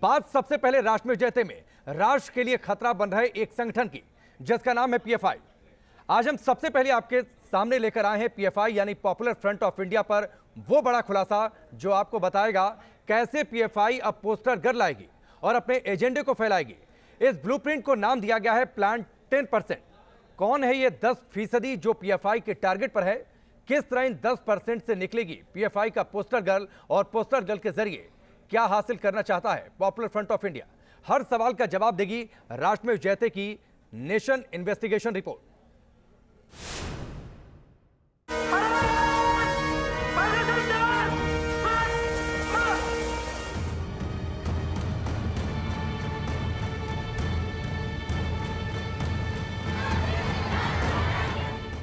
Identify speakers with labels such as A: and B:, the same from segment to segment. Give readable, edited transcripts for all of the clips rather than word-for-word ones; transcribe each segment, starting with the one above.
A: बात सबसे पहले राष्ट्र में जैते में राष्ट्र के लिए खतरा बन रहे एक संगठन की, जिसका नाम है पीएफआई। आज हम सबसे पहले आपके सामने लेकर आए हैं पीएफआई यानी पॉपुलर फ्रंट ऑफ इंडिया पर वो बड़ा खुलासा जो आपको बताएगा कैसे पीएफआई अब पोस्टर घर लाएगी और अपने एजेंडे को फैलाएगी। इस ब्लूप्रिंट को नाम दिया गया है प्लान 10%। कौन है ये 10% जो पीएफआई के टारगेट पर है? किस तरह इन 10% से निकलेगी पीएफआई का पोस्टर गर्ल और पोस्टर गर्ल के जरिए क्या हासिल करना चाहता है पॉपुलर फ्रंट ऑफ इंडिया? हर सवाल का जवाब देगी राष्ट्र में जैते की नेशन इन्वेस्टिगेशन रिपोर्ट।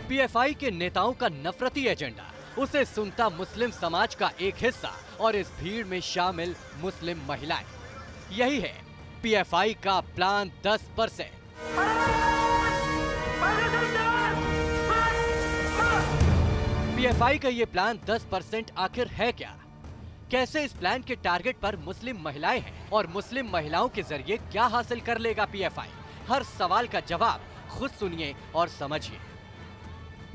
B: पीएफआई के नेताओं का नफरती एजेंडा, उसे सुनता मुस्लिम समाज का एक हिस्सा और इस भीड़ में शामिल मुस्लिम महिलाएं। यही है पीएफआई का प्लान 10%। पीएफआई का ये प्लान 10% आखिर है क्या? कैसे इस प्लान के टारगेट पर मुस्लिम महिलाएं हैं और मुस्लिम महिलाओं के जरिए क्या हासिल कर लेगा पीएफआई? हर सवाल का जवाब खुद सुनिए और समझिए।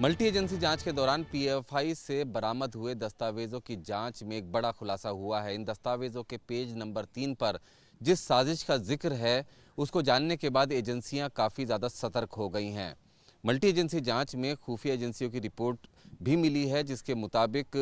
C: मल्टी एजेंसी जांच के दौरान पीएफआई से बरामद हुए दस्तावेजों की जांच में एक बड़ा खुलासा हुआ है। इन दस्तावेजों के पेज नंबर 3 पर जिस साजिश का जिक्र है उसको जानने के बाद एजेंसियां काफ़ी ज़्यादा सतर्क हो गई हैं। मल्टी एजेंसी जांच में खुफिया एजेंसियों की रिपोर्ट भी मिली है, जिसके मुताबिक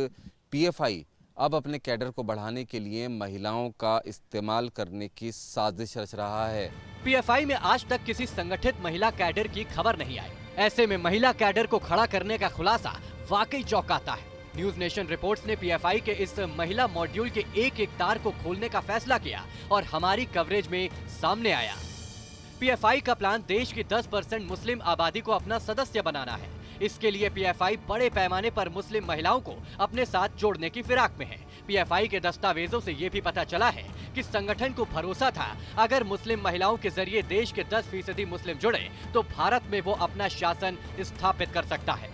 C: पीएफआई अब अपने कैडर को बढ़ाने के लिए महिलाओं का इस्तेमाल करने की साजिश रच रहा है।
B: पीएफआई में आज तक किसी संगठित महिला कैडर की खबर नहीं आई। ऐसे में महिला कैडर को खड़ा करने का खुलासा वाकई चौंकाता है। न्यूज नेशन रिपोर्ट्स ने पीएफआई के इस महिला मॉड्यूल के एक तार को खोलने का फैसला किया और हमारी कवरेज में सामने आया। पीएफआई का प्लान देश की 10% मुस्लिम आबादी को अपना सदस्य बनाना है। इसके लिए पीएफआई बड़े पैमाने पर मुस्लिम महिलाओं को अपने साथ जोड़ने की फिराक में है। पीएफआई के दस्तावेजों से ये भी पता चला है कि संगठन को भरोसा था अगर मुस्लिम महिलाओं के जरिए देश के 10% मुस्लिम जुड़े तो भारत में वो अपना शासन स्थापित कर सकता है।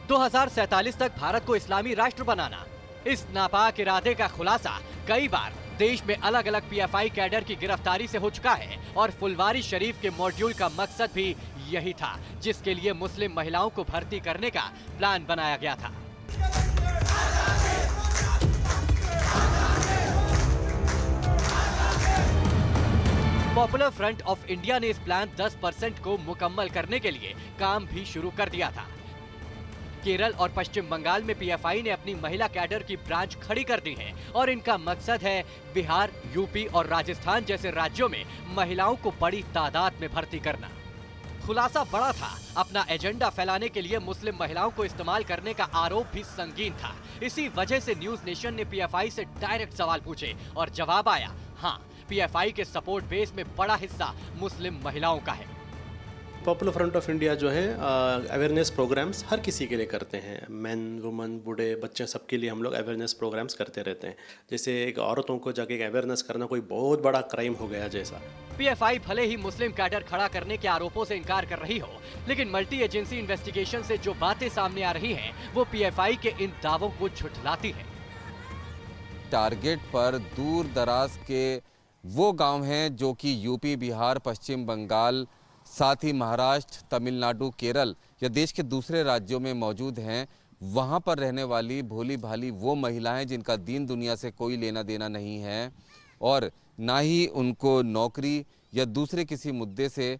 B: 2047 तक भारत को इस्लामी राष्ट्र बनाना, इस नापाक इरादे का खुलासा कई बार देश में अलग अलग पीएफआई कैडर की गिरफ्तारी से हो चुका है और फुलवारी शरीफ के मॉड्यूल का मकसद भी यही था, जिसके लिए मुस्लिम महिलाओं को भर्ती करने का प्लान बनाया गया था। पॉपुलर फ्रंट ऑफ इंडिया ने इस प्लान 10% को मुकम्मल करने के लिए काम भी शुरू कर दिया था। केरल और पश्चिम बंगाल में पीएफआई ने अपनी महिला कैडर की ब्रांच खड़ी कर दी है और इनका मकसद है बिहार, यूपी और राजस्थान जैसे राज्यों में महिलाओं को बड़ी तादाद में भर्ती करना। खुलासा बड़ा था। अपना एजेंडा फैलाने के लिए मुस्लिम महिलाओं को इस्तेमाल करने का आरोप भी संगीन था। इसी वजह से न्यूज नेशन ने पीएफआई से डायरेक्ट सवाल पूछे और जवाब आया, हाँ, पीएफआई के सपोर्ट बेस में बड़ा हिस्सा मुस्लिम महिलाओं का है।
D: पॉपुलर फ्रंट ऑफ इंडिया जो है अवेयरनेस प्रोग्राम्स हर किसी के लिए करते हैं। मेन, वुमन, बूढ़े, बच्चे, सबके लिए हम लोग अवेयरनेस प्रोग्राम्स करते रहते हैं। जैसे एक औरतों को जाके अवेयरनेस करना कोई बहुत बड़ा क्राइम हो गया जैसा।
B: पीएफआई भले ही मुस्लिम कैडर खड़ा करने के आरोपों से इनकार कर रही हो, लेकिन मल्टी एजेंसी इन्वेस्टिगेशन से जो बातें सामने आ रही हैं, वो पीएफआई के इन दावों को झुठलाती है।
C: टारगेट पर दूर दराज के वो गांव हैं जो कि यूपी, बिहार, पश्चिम बंगाल, साथ ही महाराष्ट्र, तमिलनाडु, केरल या देश के दूसरे राज्यों में मौजूद हैं। वहाँ पर रहने वाली भोली भाली वो महिलाएं जिनका दीन दुनिया से कोई लेना देना नहीं है और ना ही उनको नौकरी या दूसरे किसी मुद्दे से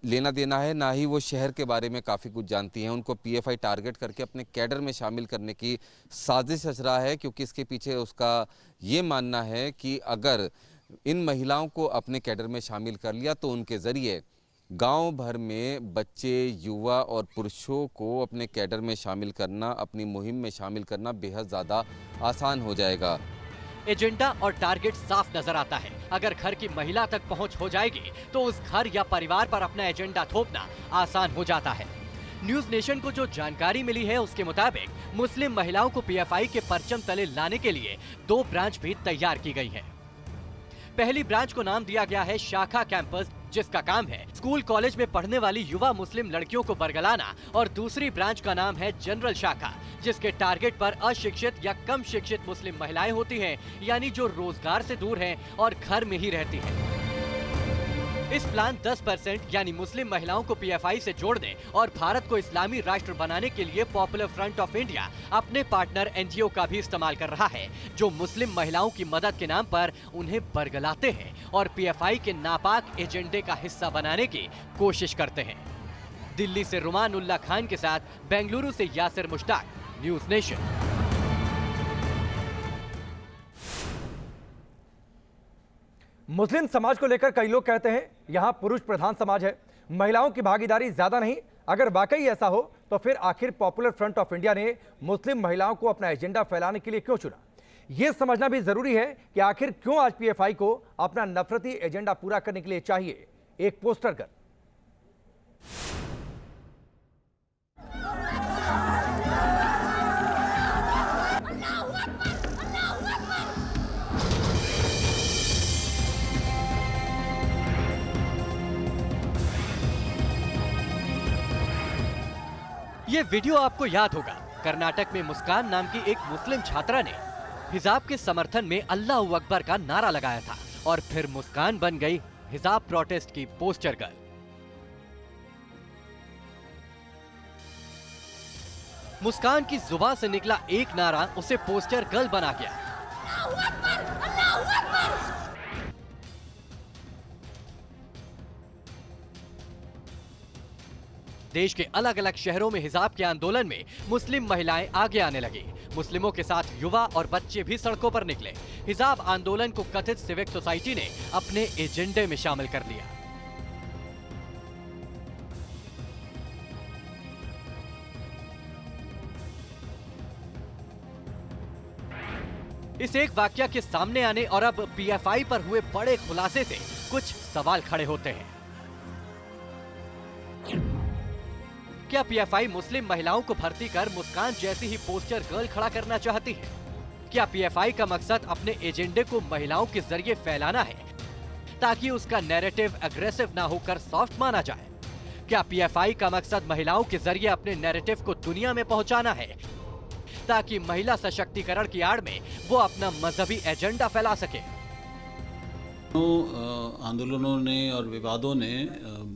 C: लेना देना है, ना ही वो शहर के बारे में काफ़ी कुछ जानती हैं। उनको पीएफआई टारगेट करके अपने कैडर में शामिल करने की साजिश रच रहा है, क्योंकि इसके पीछे उसका ये मानना है कि अगर इन महिलाओं को अपने कैडर में शामिल कर लिया तो उनके ज़रिए गांव भर में बच्चे, युवा और पुरुषों को अपने कैडर में शामिल करना, अपनी मुहिम में शामिल करना बेहद ज़्यादा आसान हो जाएगा।
B: एजेंडा और टारगेट साफ नजर आता है। अगर घर की महिला तक पहुंच हो जाएगी तो उस घर या परिवार पर अपना एजेंडा थोपना आसान हो जाता है। न्यूज नेशन को जो जानकारी मिली है उसके मुताबिक मुस्लिम महिलाओं को पीएफआई के परचम तले लाने के लिए 2 ब्रांच भी तैयार की गई है। पहली ब्रांच को नाम दिया गया है शाखा कैंपस, जिसका काम है स्कूल कॉलेज में पढ़ने वाली युवा मुस्लिम लड़कियों को बरगलाना, और दूसरी ब्रांच का नाम है जनरल शाखा, जिसके टारगेट पर अशिक्षित या कम शिक्षित मुस्लिम महिलाएं होती हैं, यानी जो रोजगार से दूर हैं और घर में ही रहती हैं। इस प्लान 10% यानी मुस्लिम महिलाओं को पीएफआई से जोड़ने और भारत को इस्लामी राष्ट्र बनाने के लिए पॉपुलर फ्रंट ऑफ इंडिया अपने पार्टनर एनजीओ का भी इस्तेमाल कर रहा है, जो मुस्लिम महिलाओं की मदद के नाम पर उन्हें बरगलाते हैं और पीएफआई के नापाक एजेंडे का हिस्सा बनाने की कोशिश करते हैं। दिल्ली से रुमान उल्ला खान के साथ बेंगलुरु से यासिर मुश्ताक, न्यूज नेशन।
A: मुस्लिम समाज को लेकर कई लोग कहते हैं यहां पुरुष प्रधान समाज है, महिलाओं की भागीदारी ज्यादा नहीं। अगर वाकई ऐसा हो तो फिर आखिर पॉपुलर फ्रंट ऑफ इंडिया ने मुस्लिम महिलाओं को अपना एजेंडा फैलाने के लिए क्यों चुना? यह समझना भी जरूरी है कि आखिर क्यों आज पीएफआई को अपना नफरती एजेंडा पूरा करने के लिए चाहिए एक पोस्टर गन।
B: ये वीडियो आपको याद होगा। कर्नाटक में मुस्कान नाम की एक मुस्लिम छात्रा ने हिजाब के समर्थन में अल्लाह अकबर का नारा लगाया था और फिर मुस्कान बन गई हिजाब प्रोटेस्ट की पोस्टर गर्ल। मुस्कान की जुबान से निकला एक नारा उसे पोस्टर गर्ल बना गया। देश के अलग अलग शहरों में हिजाब के आंदोलन में मुस्लिम महिलाएं आगे आने लगी। मुस्लिमों के साथ युवा और बच्चे भी सड़कों पर निकले। हिजाब आंदोलन को कथित सिविक सोसाइटी ने अपने एजेंडे में शामिल कर लिया। इस एक वाकया के सामने आने और अब पीएफआई पर हुए बड़े खुलासे से कुछ सवाल खड़े होते हैं। क्या पीएफआई मुस्लिम महिलाओं को भर्ती कर मुस्कान जैसी ही पोस्टर गर्ल खड़ा करना चाहती है? क्या पीएफआई का मकसद अपने एजेंडे को महिलाओं के जरिए फैलाना है ताकि उसका नैरेटिव एग्रेसिव ना होकर सॉफ्ट माना जाए? क्या पीएफआई का मकसद महिलाओं के जरिए अपने नैरेटिव को दुनिया में पहुंचाना है ताकि महिला सशक्तिकरण की आड़ में वो अपना मजहबी एजेंडा फैला सके?
E: आंदोलनों ने और विवादों ने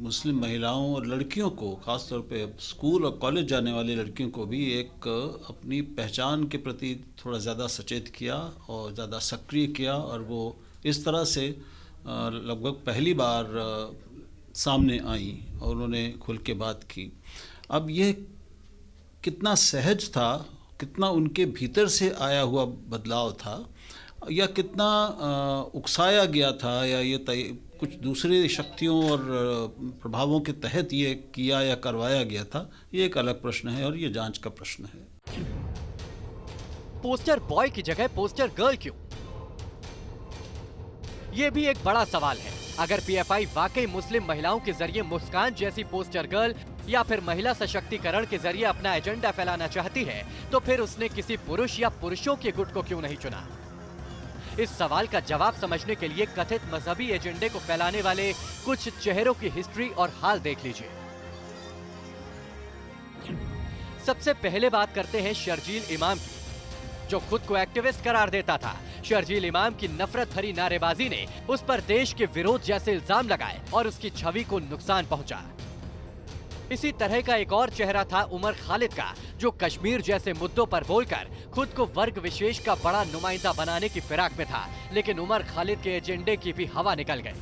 E: मुस्लिम महिलाओं और लड़कियों को, ख़ासतौर पे स्कूल और कॉलेज जाने वाली लड़कियों को भी एक अपनी पहचान के प्रति थोड़ा ज़्यादा सचेत किया और ज़्यादा सक्रिय किया, और वो इस तरह से लगभग पहली बार सामने आई और उन्होंने खुल के बात की। अब यह कितना सहज था, कितना उनके भीतर से आया हुआ बदलाव था, या कितना उकसाया गया था, या ये कुछ दूसरे शक्तियों और प्रभावों के तहत ये किया या करवाया गया था, ये एक अलग प्रश्न है और ये जांच का प्रश्न है।
B: पोस्टर बॉय की जगह पोस्टर गर्ल क्यों? ये भी एक बड़ा सवाल है। अगर पीएफआई वाकई मुस्लिम महिलाओं के जरिए मुस्कान जैसी पोस्टर गर्ल या फिर महिला सशक्तिकरण के जरिए अपना एजेंडा फैलाना चाहती है, तो फिर उसने किसी पुरुष या पुरुषों के गुट को क्यों नहीं चुना? इस सवाल का जवाब समझने के लिए कथित मजहबी एजेंडे को फैलाने वाले कुछ चेहरों की हिस्ट्री और हाल देख लीजिए। सबसे पहले बात करते हैं शर्जील इमाम की, जो खुद को एक्टिविस्ट करार देता था। शर्जील इमाम की नफरत भरी नारेबाजी ने उस पर देश के विरोध जैसे इल्जाम लगाए और उसकी छवि को नुकसान पहुंचा। इसी तरह का एक और चेहरा था उमर खालिद का, जो कश्मीर जैसे मुद्दों पर बोलकर खुद को वर्ग विशेष का बड़ा नुमाइंदा बनाने की फिराक में था, लेकिन उमर खालिद के एजेंडे की भी हवा निकल गई।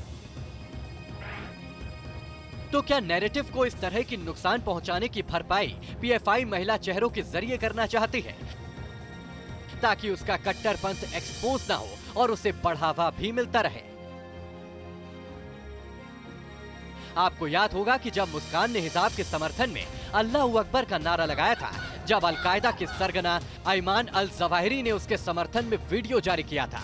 B: तो क्या नैरेटिव को इस तरह की नुकसान पहुंचाने की भरपाई पीएफआई महिला चेहरों के जरिए करना चाहती है ताकि उसका कट्टरपंथ एक्सपोज ना हो और उसे बढ़ावा भी मिलता रहे? आपको याद होगा कि जब मुस्कान ने हिजाब के समर्थन में अल्लाह अकबर का नारा लगाया था, जब अलकायदा के सरगना अयमान अल जवाहिरी ने उसके समर्थन में वीडियो जारी किया था।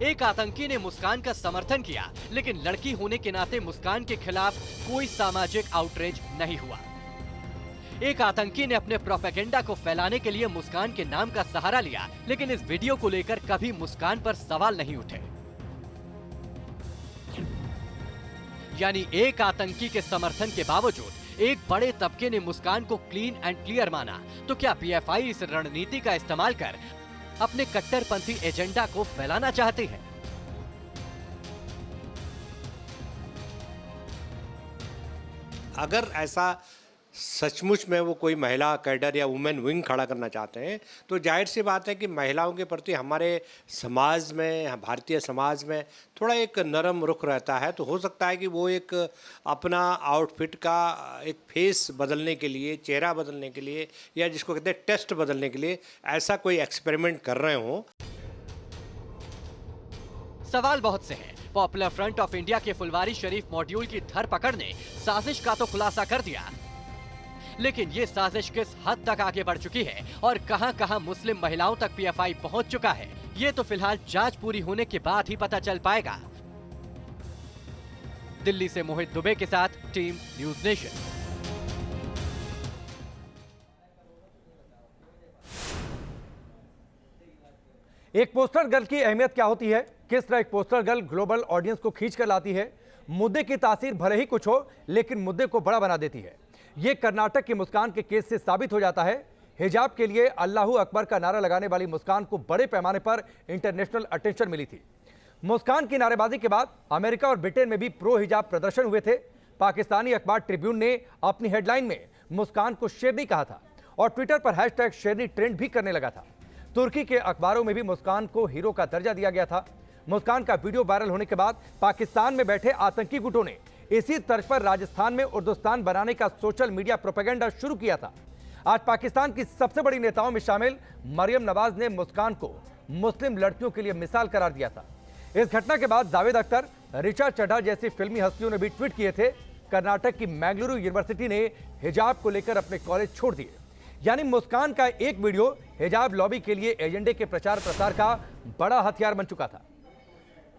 B: एक आतंकी ने मुस्कान का समर्थन किया, लेकिन लड़की होने के नाते मुस्कान के खिलाफ कोई सामाजिक आउटरीच नहीं हुआ। एक आतंकी ने अपने प्रोपेगेंडा को फैलाने के लिए मुस्कान के नाम का सहारा लिया, लेकिन इस वीडियो को लेकर कभी मुस्कान पर सवाल नहीं उठे। यानी एक आतंकी के समर्थन के बावजूद एक बड़े तबके ने मुस्कान को क्लीन एंड क्लियर माना। तो क्या पीएफआई इस रणनीति का इस्तेमाल कर अपने कट्टरपंथी एजेंडा को फैलाना चाहती है?
F: अगर ऐसा सचमुच में वो कोई महिला कैडर या वुमेन विंग खड़ा करना चाहते हैं तो जाहिर सी बात है कि महिलाओं के प्रति हमारे समाज में, भारतीय समाज में थोड़ा एक नरम रुख रहता है। तो हो सकता है कि वो एक अपना आउटफिट का एक फेस बदलने के लिए, चेहरा बदलने के लिए, या जिसको कहते हैं टेस्ट बदलने के लिए ऐसा कोई एक्सपेरिमेंट कर रहे हों।
B: सवाल बहुत से हैं। पॉपुलर फ्रंट ऑफ इंडिया के फुलवारी शरीफ मॉड्यूल की धरपकड़ ने साजिश का तो खुलासा कर दिया, लेकिन ये साजिश किस हद तक आगे बढ़ चुकी है और कहां-कहां मुस्लिम महिलाओं तक पीएफआई पहुंच चुका है, ये तो फिलहाल जांच पूरी होने के बाद ही पता चल पाएगा। दिल्ली से मोहित दुबे के साथ टीम न्यूज नेशन।
A: एक पोस्टर गर्ल की अहमियत क्या होती है, किस तरह एक पोस्टर गर्ल ग्लोबल ऑडियंस को खींच कर लाती है। मुद्दे की तासीर भले ही कुछ हो, लेकिन मुद्दे को बड़ा बना देती है। यह कर्नाटक की मुस्कान के केस से साबित हो जाता है। हिजाब के लिए अल्लाहू अकबर का नारा लगाने वाली मुस्कान को बड़े पैमाने पर इंटरनेशनल अटेंशन मिली थी। मुस्कान की नारेबाजी के बाद अमेरिका और ब्रिटेन में भी प्रो हिजाब प्रदर्शन हुए थे। पाकिस्तानी अखबार ट्रिब्यून ने अपनी हेडलाइन में मुस्कान को शेरनी कहा था और ट्विटर पर हैशटैग शेरनी ट्रेंड भी करने लगा था। तुर्की के अखबारों में भी मुस्कान को हीरो का दर्जा दिया गया था। मुस्कान का वीडियो वायरल होने के बाद पाकिस्तान में बैठे आतंकी गुटों ने इसी तर्ज पर राजस्थान में उर्दुस्तान बनाने का सोशल मीडिया प्रोपेगेंडा शुरू किया था। आज पाकिस्तान की सबसे बड़ी नेताओं में शामिल मरियम नवाज ने मुस्कान को मुस्लिम लड़कियों के लिए मिसाल करार दिया था। इस घटना के बाद जावेद अख्तर, ऋचा चड्ढा जैसी फिल्मी हस्तियों ने भी ट्वीट किए थे। कर्नाटक की मैंगलुरु यूनिवर्सिटी ने हिजाब को लेकर अपने कॉलेज छोड़ दिए। यानी मुस्कान का एक वीडियो हिजाब लॉबी के लिए एजेंडे के प्रचार प्रसार का बड़ा हथियार बन चुका था।